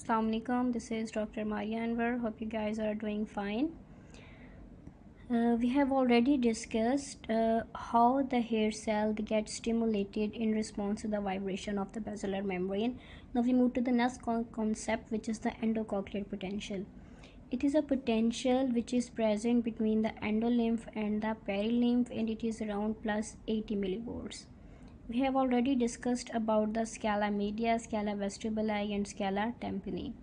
Assalamu alaikum. This is Dr. Maria Anwar. Hope you guys are doing fine. We have already discussed how the hair cell gets stimulated in response to the vibration of the basilar membrane. Now we move to the next concept, which is the endocochlear potential. It is a potential which is present between the endolymph and the perilymph, and it is around plus 80 millivolts. We have already discussed about the scala media, scala vestibuli, and scala tympani.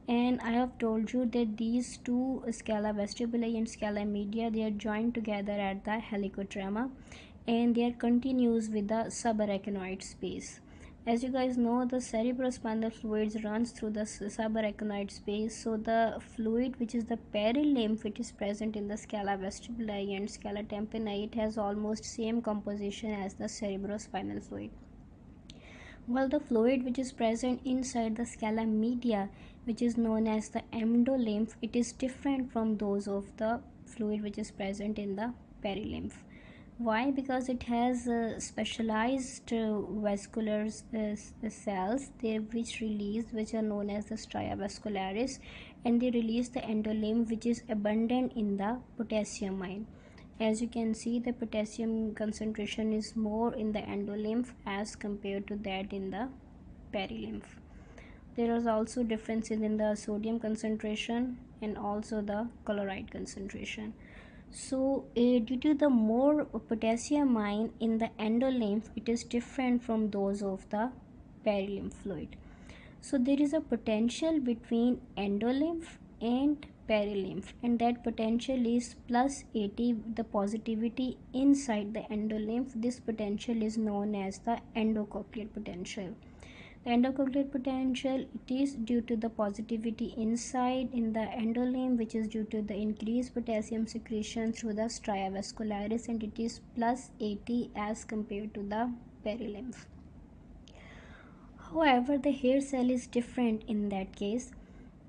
And I have told you that these two, scala vestibuli and scala media, they are joined together at the helicotrema, and they are continuous with the subarachnoid space. As you guys know, the cerebrospinal fluids runs through the subarachnoid space. So the fluid which is the perilymph, which is present in the scala vestibuli and scala tympani, it has almost same composition as the cerebrospinal fluid, while the fluid which is present inside the scala media, which is known as the endolymph, it is different from those of the fluid which is present in the perilymph. Why? Because it has specialized vascular cells there which are known as the stria vascularis, and they release the endolymph, which is abundant in the potassium ion. As you can see, the potassium concentration is more in the endolymph as compared to that in the perilymph. There is also differences in the sodium concentration and also the chloride concentration. So due to the more potassium ion in the endolymph, it is different from those of the perilymph fluid. So there is a potential between endolymph and perilymph, and that potential is plus 80. The positivity inside the endolymph, this potential is known as the endocochlear potential. The endocochlear potential, it is due to the positivity inside in the endolymph, which is due to the increased potassium secretion through the stria vascularis, and it is plus 80 as compared to the perilymph. However, the hair cell is different in that case.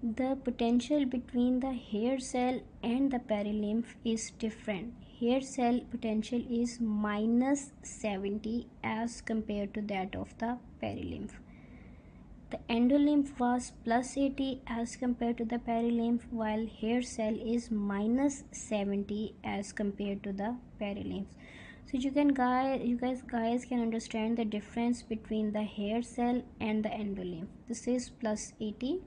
The potential between the hair cell and the perilymph is different. Hair cell potential is minus 70 as compared to that of the perilymph. The endolymph was plus 80 as compared to the perilymph, while hair cell is minus 70 as compared to the perilymph. So you guys can understand the difference between the hair cell and the endolymph. This is plus 80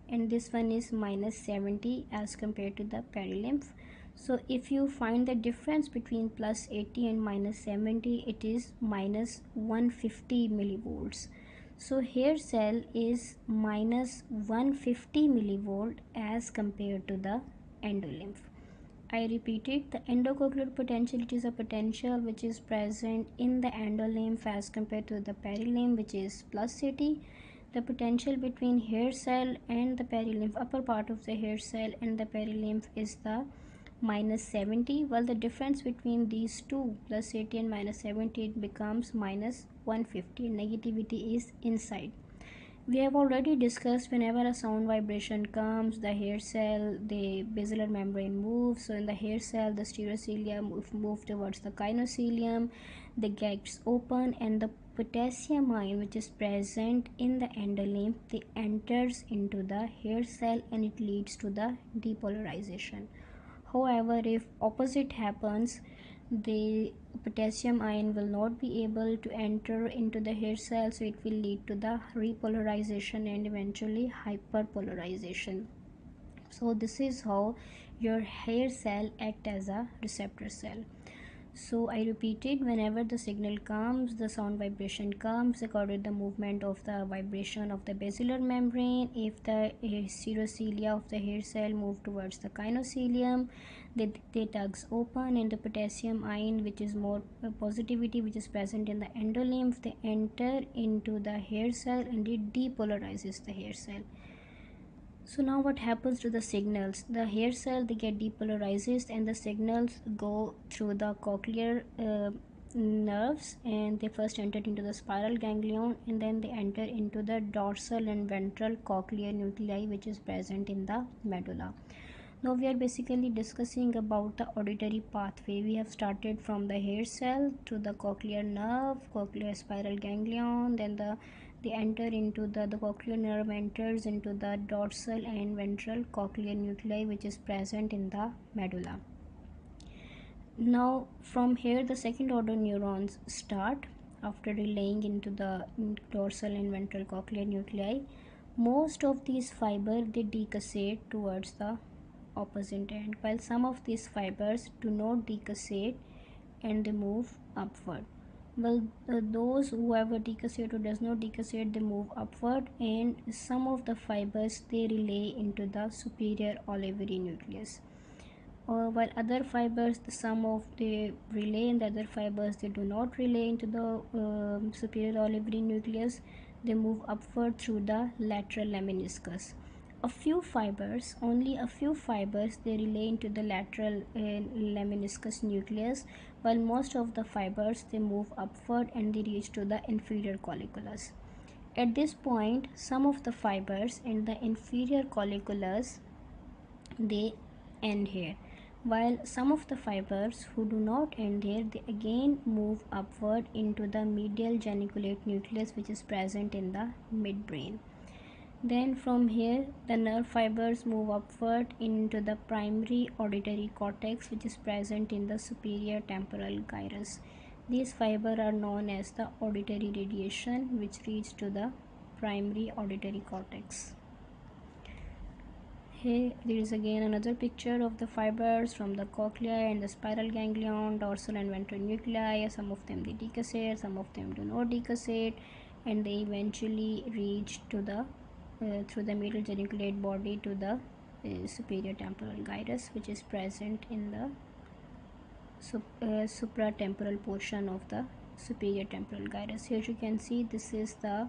and this one is minus 70 as compared to the perilymph. So if you find the difference between plus 80 and minus 70, it is minus 150 millivolts. So hair cell is minus 150 millivolt as compared to the endolymph. I repeated, the endocochlear potential, it is a potential which is present in the endolymph as compared to the perilymph, which is plus 80. The potential between hair cell and the perilymph, upper part of the hair cell and the perilymph, is the minus 70, while the difference between these two, plus 80 and minus 70, it becomes minus 150. Negativity is inside. We have already discussed, whenever a sound vibration comes, the hair cell, the basilar membrane moves. So in the hair cell, the stereocilia move towards the kinocilium, the gates open, and the potassium ion which is present in the endolymph, they enters into the hair cell and it leads to the depolarization. However, if opposite happens, the potassium ion will not be able to enter into the hair cell, so it will lead to the repolarization and eventually hyperpolarization. So this is how your hair cell act as a receptor cell. So I repeated, whenever the signal comes, the sound vibration comes according to the movement of the vibration of the basilar membrane. If the stereocilia of the hair cell move towards the kinocilium, they tugs open, and the potassium ion, which is more positivity, which is present in the endolymph, they enter into the hair cell and it depolarizes the hair cell. So now what happens to the signals? The hair cell, they get depolarized and the signals go through the cochlear nerves, and they first enter into the spiral ganglion and then they enter into the dorsal and ventral cochlear nuclei, which is present in the medulla. Now we are basically discussing about the auditory pathway. We have started from the hair cell to the cochlear nerve, cochlear spiral ganglion, then the they enter into the cochlear nerve enters into the dorsal and ventral cochlear nuclei, which is present in the medulla. Now from here the second order neurons start after relaying into the dorsal and ventral cochlear nuclei. Most of these fibers they decussate towards the opposite end, while some of these fibers do not decussate and they move upward. Well, those whoever decussate or does not decussate, they move upward, and some of the fibers they relay into the superior olivary nucleus. While other fibers, the some of they relay and the other fibers they do not relay into the superior olivary nucleus. They move upward through the lateral lemniscus. A few fibers, only a few fibers, they relay into the lateral lemniscus nucleus, while most of the fibers they move upward and they reach to the inferior colliculus. At this point, some of the fibers in the inferior colliculus they end here, while some of the fibers who do not end here, they again move upward into the medial geniculate nucleus, which is present in the midbrain. Then from here the nerve fibers move upward into the primary auditory cortex, which is present in the superior temporal gyrus. These fibers are known as the auditory radiation, which reach to the primary auditory cortex. Here there is again another picture of the fibers from the cochlea and the spiral ganglion, dorsal and ventral nuclei. Some of them they decussate, some of them do not decussate, and they eventually reach to the through the medial geniculate body to the superior temporal gyrus, which is present in the supratemporal portion of the superior temporal gyrus. Here you can see this is the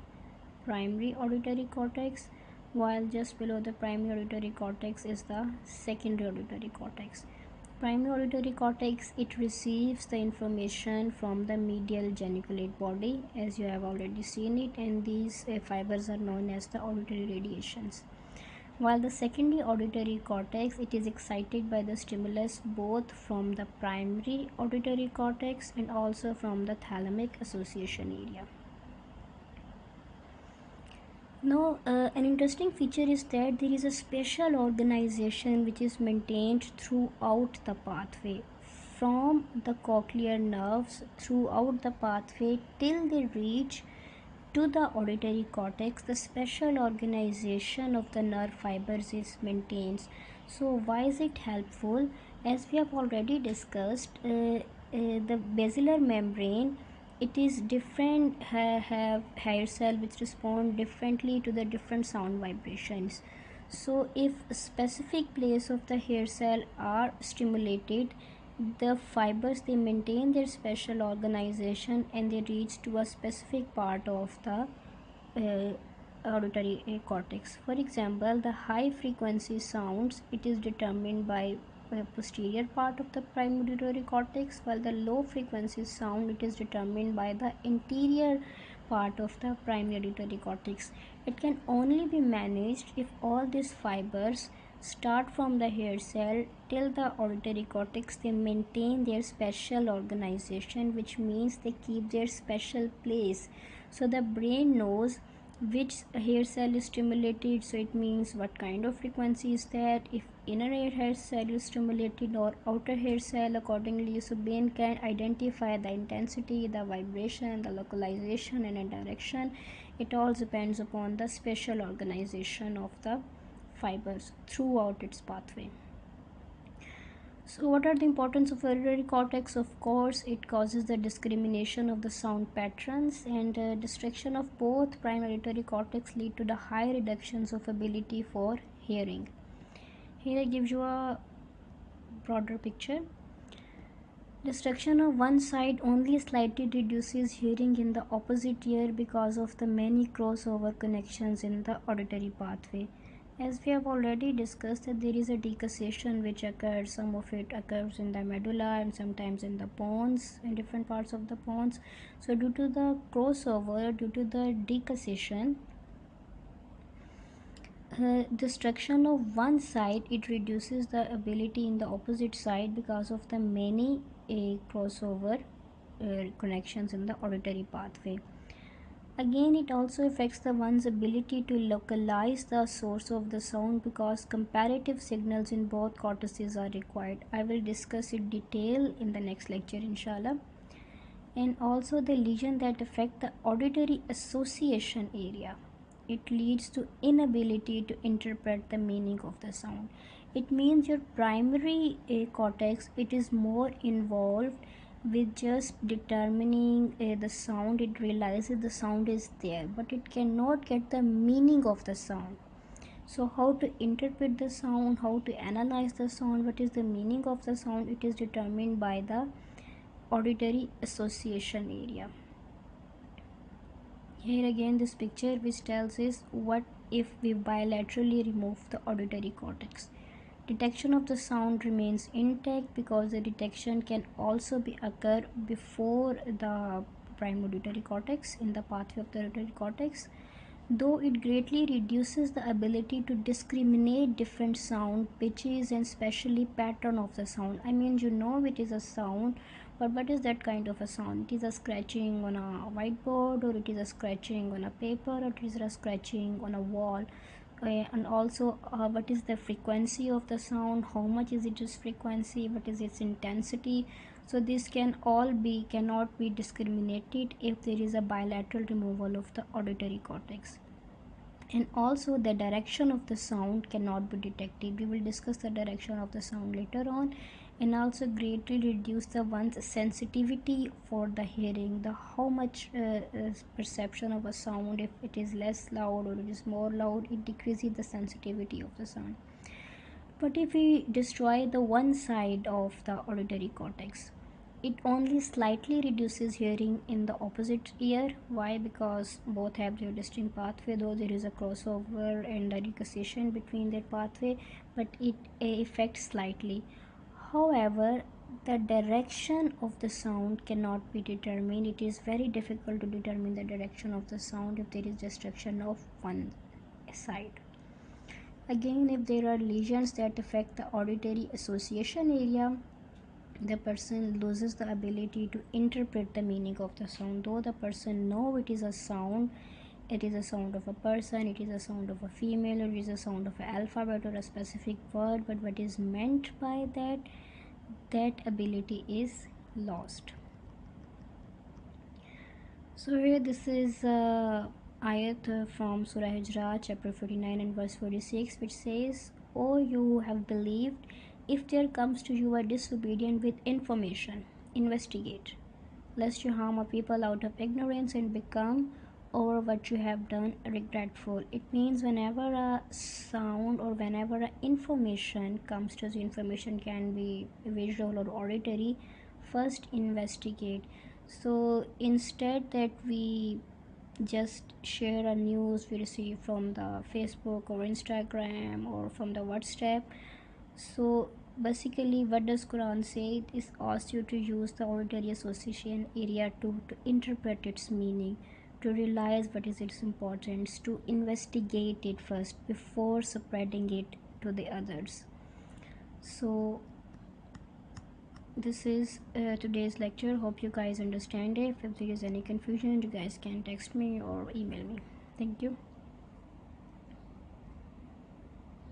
primary auditory cortex, while just below the primary auditory cortex is the secondary auditory cortex. Primary auditory cortex, it receives the information from the medial geniculate body, as you have already seen it, and these fibers are known as the auditory radiations. While the secondary auditory cortex, it is excited by the stimulus both from the primary auditory cortex and also from the thalamic association area. Now, an interesting feature is that there is a special organization which is maintained throughout the pathway, from the cochlear nerves throughout the pathway till they reach to the auditory cortex. The special organization of the nerve fibers is maintained. So why is it helpful? As we have already discussed, the basilar membrane, it is different, have hair cell which respond differently to the different sound vibrations. So if a specific place of the hair cell are stimulated, the fibers they maintain their special organization and they reach to a specific part of the auditory cortex. For example, the high frequency sounds, it is determined by posterior part of the primary auditory cortex, while the low frequency sound, it is determined by the interior part of the primary auditory cortex. It can only be managed if all these fibers start from the hair cell till the auditory cortex, they maintain their special organization, which means they keep their special place. So the brain knows which hair cell is stimulated, so it means what kind of frequency is that, if inner hair cell is stimulated or outer hair cell accordingly. So brain can identify the intensity, the vibration, the localization and a direction. It all depends upon the special organization of the fibers throughout its pathway. So what are the importance of auditory cortex? Of course, it causes the discrimination of the sound patterns, and destruction of both primary auditory cortex lead to the high reductions of ability for hearing. Here I give you a broader picture. Destruction of one side only slightly reduces hearing in the opposite ear because of the many crossover connections in the auditory pathway. As we have already discussed, that there is a decussation which occurs. Some of it occurs in the medulla and sometimes in the pons, in different parts of the pons. So due to the crossover, due to the decussation, destruction of one side, it reduces the ability in the opposite side because of the many crossover connections in the auditory pathway. Again, it also affects the one's ability to localize the source of the sound because comparative signals in both cortices are required. I will discuss in detail in the next lecture, inshallah. And also the lesion that affect the auditory association area. It leads to inability to interpret the meaning of the sound. It means your primary cortex, it is more involved with just determining the sound. It realizes the sound is there, but it cannot get the meaning of the sound. So how to interpret the sound, how to analyze the sound, what is the meaning of the sound, it is determined by the auditory association area. Here again this picture which tells us what if we bilaterally remove the auditory cortex. Detection of the sound remains intact because the detection can also be occur before the prime auditory cortex, in the pathway of the auditory cortex, though it greatly reduces the ability to discriminate different sound, pitches, and especially pattern of the sound. I mean, you know it is a sound, but what is that kind of a sound? It is a scratching on a whiteboard, or it is a scratching on a paper, or it is a scratching on a wall. And also what is the frequency of the sound, how much is its frequency, what is its intensity. So this cannot be discriminated if there is a bilateral removal of the auditory cortex. And also the direction of the sound cannot be detected. We will discuss the direction of the sound later on. And also greatly reduce the one's sensitivity for the hearing, the how much perception of a sound. If it is less loud or it is more loud, it decreases the sensitivity of the sound. But if we destroy the one side of the auditory cortex, it only slightly reduces hearing in the opposite ear. Why? Because both have their distinct pathway, though there is a crossover and a recusation between their pathway, but it affects slightly. However, the direction of the sound cannot be determined. It is very difficult to determine the direction of the sound if there is destruction of one side. Again, if there are lesions that affect the auditory association area, the person loses the ability to interpret the meaning of the sound. Though the person know it is a sound, it is a sound of a person, it is a sound of a female, or it is a sound of an alphabet or a specific word, but what is meant by that ability is lost. So here this is ayat from Surah Hijra chapter 49 and verse 46, which says, "O you who have believed, if there comes to you a disobedient with information, investigate, lest you harm a people out of ignorance and become over what you have done regretful." It means whenever a sound or whenever a information comes to us, information can be visual or auditory, first investigate. So instead that we just share a news we receive from the Facebook or Instagram or from the WhatsApp, so basically what does Quran say? It asks you to use the auditory association area to interpret its meaning, to realize what is its importance, to investigate it first before spreading it to the others. So this is today's lecture. Hope you guys understand it. If there is any confusion, you guys can text me or email me. Thank you.